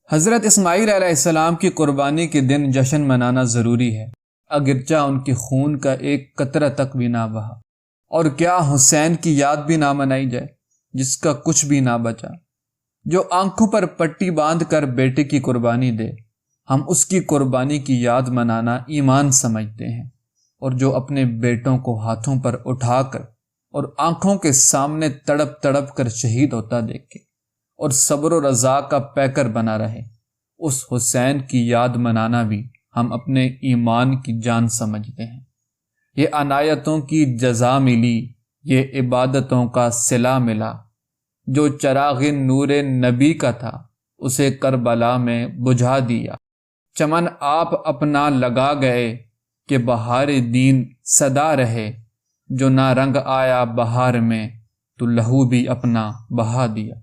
حضرت اسماعیل علیہ السلام کی قربانی کے دن جشن منانا ضروری ہے، اگرچہ ان کے خون کا ایک قطرہ تک بھی نہ بہا۔ اور کیا حسین کی یاد بھی نہ منائی جائے جس کا کچھ بھی نہ بچا، جو آنکھوں پر پٹی باندھ کر بیٹے کی قربانی دے۔ ہم اس کی قربانی کی یاد منانا ایمان سمجھتے ہیں، اور جو اپنے بیٹوں کو ہاتھوں پر اٹھا کر اور آنکھوں کے سامنے تڑپ تڑپ کر شہید ہوتا دیکھے اور صبر و رضا کا پیکر بنا رہے، اس حسین کی یاد منانا بھی ہم اپنے ایمان کی جان سمجھتے ہیں۔ یہ عنایتوں کی جزا ملی، یہ عبادتوں کا صلہ ملا، جو چراغ نور نبی کا تھا اسے کربلا میں بجھا دیا۔ چمن آپ اپنا لگا گئے کہ بہار دین صدا رہے، جو نہ رنگ آیا بہار میں تو لہو بھی اپنا بہا دیا۔